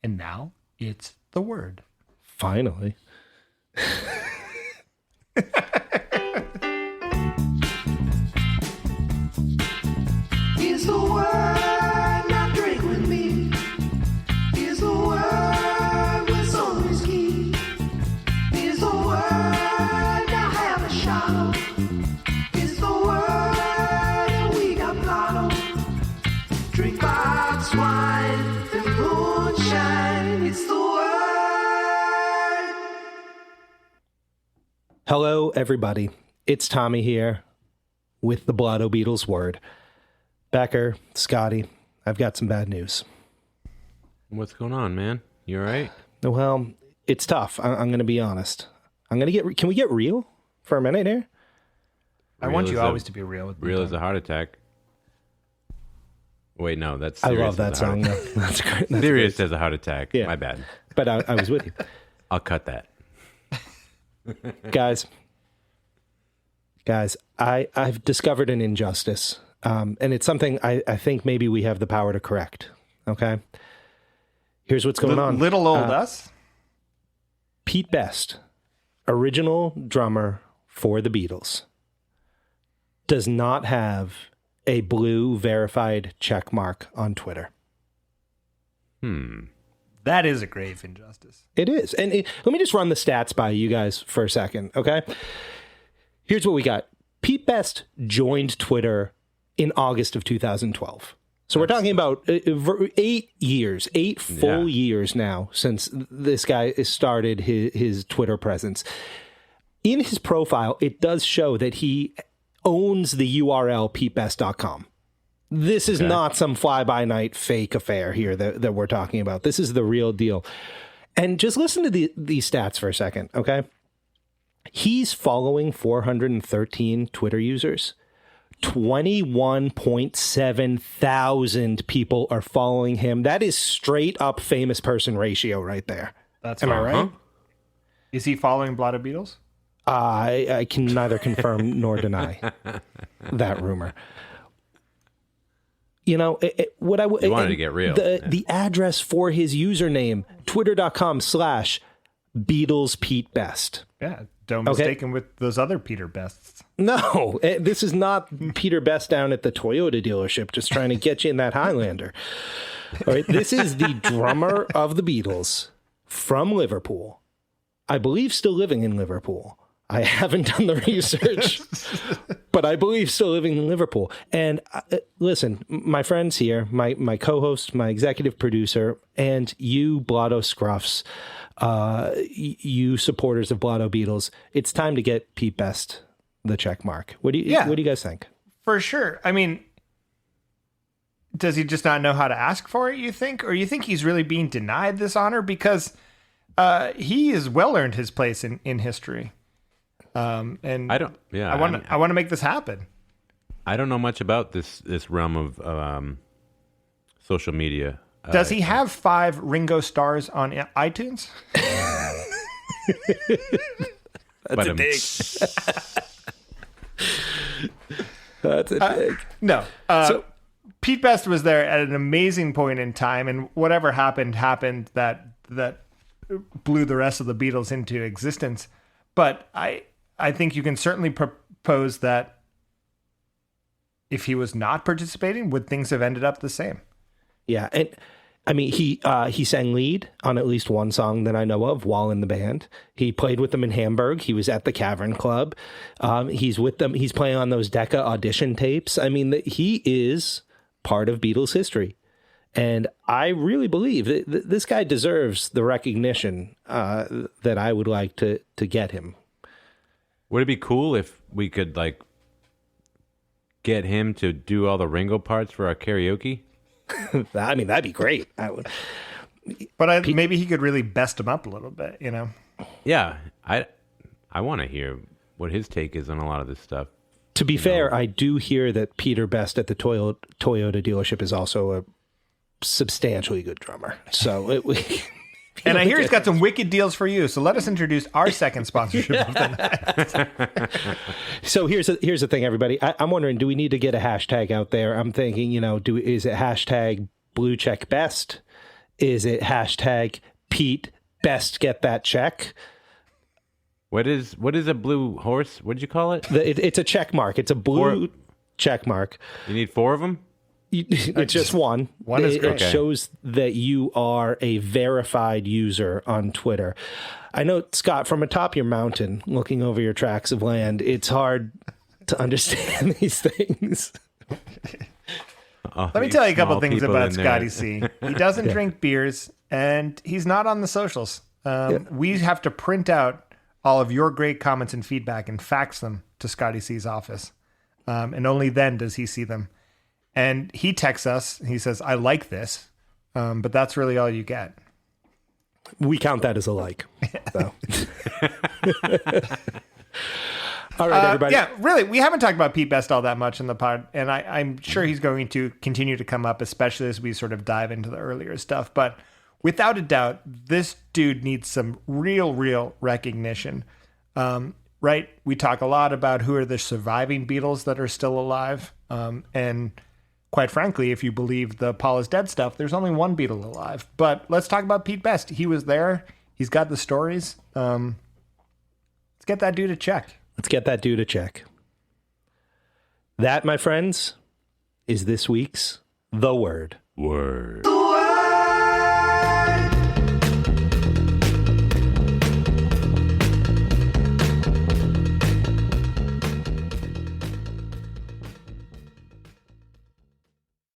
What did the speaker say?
And now it's the word. Finally. Is the word not drink with me? Is the word with soul is key? Is the word not have a shadow? Is the word and we got Blotto? Drink box wine and moonshine. It's the word. Hello, everybody. It's Tommy here with the Blotto Beatles word. Becker, Scotty, I've got some bad news. What's going on, man? You all right? Well, it's tough. I'm going to be honest. Can we get real for a minute here? I want you always to be real with me. Real as a heart attack. Wait, no, that's I serious. love that song. Though. That's great. That's Serious great. as a heart attack. Yeah. My bad. But I was with you. I'll cut that. Guys, I've discovered an injustice. And it's something I think maybe we have the power to correct. Okay? Here's what's going on. Little old us? Pete Best, original drummer for the Beatles, does not have a blue verified check mark on Twitter. That is a grave injustice. It is. And let me just run the stats by you guys for a second, okay? Here's what we got. Pete Best joined Twitter in August of 2012. So we're talking about 8 years, 8 full years now since this guy started his Twitter presence. In his profile, it does show that he owns the URL petebest.com. This is not some fly-by-night fake affair here that we're talking about. This is the real deal. And just listen to these stats for a second, okay? He's following 413 Twitter users. 21.7 thousand people are following him. That is straight up famous person ratio right there. Am I right? Is he following Blotto Beatles? I can neither confirm nor deny that rumor. You know, what I wanted to get real. The address for his username, twitter.com/Beatles Pete Best. Yeah, don't mistake him with those other Peter Bests. No, this is not Peter Best down at the Toyota dealership just trying to get you in that Highlander. All right, this is the drummer of the Beatles from Liverpool. I believe still living in Liverpool. I haven't done the research, but I believe still living in Liverpool. And listen, my friends here, my co-host, my executive producer, and you Blotto Scruffs, you supporters of Blotto Beatles, it's time to get Pete Best the check mark. What do you guys think? For sure. I mean, does he just not know how to ask for it, you think? Or you think he's really being denied this honor? Because he has well earned his place in history. And I don't. Yeah, I want to make this happen. I don't know much about this realm of social media. Does he have 5 Ringo stars on iTunes? That's a dig. That's a dig. No. So Pete Best was there at an amazing point in time, and whatever happened that blew the rest of the Beatles into existence. But I think you can certainly propose that if he was not participating, would things have ended up the same? Yeah, and I mean, he sang lead on at least one song that I know of while in the band. He played with them in Hamburg. He was at the Cavern Club. He's with them. He's playing on those Decca audition tapes. I mean, he is part of Beatles history. And I really believe that this guy deserves the recognition that I would like to get him. Would it be cool if we could get him to do all the Ringo parts for our karaoke? I mean, that'd be great. I would. But maybe he could really best him up a little bit, you know? Yeah, I want to hear what his take is on a lot of this stuff. To be fair, I do hear that Peter Best at the Toyota dealership is also a substantially good drummer. So and I hear he's got some wicked deals for you. So let us introduce our second sponsorship of the night. So here's the thing, everybody. I'm wondering, do we need to get a hashtag out there? I'm thinking, is it hashtag Blue Check Best? Is it hashtag Pete best get that check? What is a blue horse? What did you call it? It's a check mark. It's a blue check mark. You need 4 of them? It's just one. One is great. It shows that you are a verified user on Twitter. I know, Scott, from atop your mountain, looking over your tracts of land, it's hard to understand these things. Let me tell you a couple things about Scotty C. He doesn't drink beers, and he's not on the socials. We have to print out all of your great comments and feedback and fax them to Scotty C's office. And only then does he see them. And he texts us. He says, I like this. But that's really all you get. We count that as a like. So. All right, everybody. Yeah, really, we haven't talked about Pete Best all that much in the pod, and I'm sure he's going to continue to come up, especially as we sort of dive into the earlier stuff. But without a doubt, this dude needs some real recognition. Right? We talk a lot about who are the surviving Beatles that are still alive. And quite frankly, if you believe the Paul is dead stuff, there's only one Beatle alive. But let's talk about Pete Best. He was there. He's got the stories. Let's get that dude a check. Let's get that dude a check. That, my friends, is this week's The Word. Word.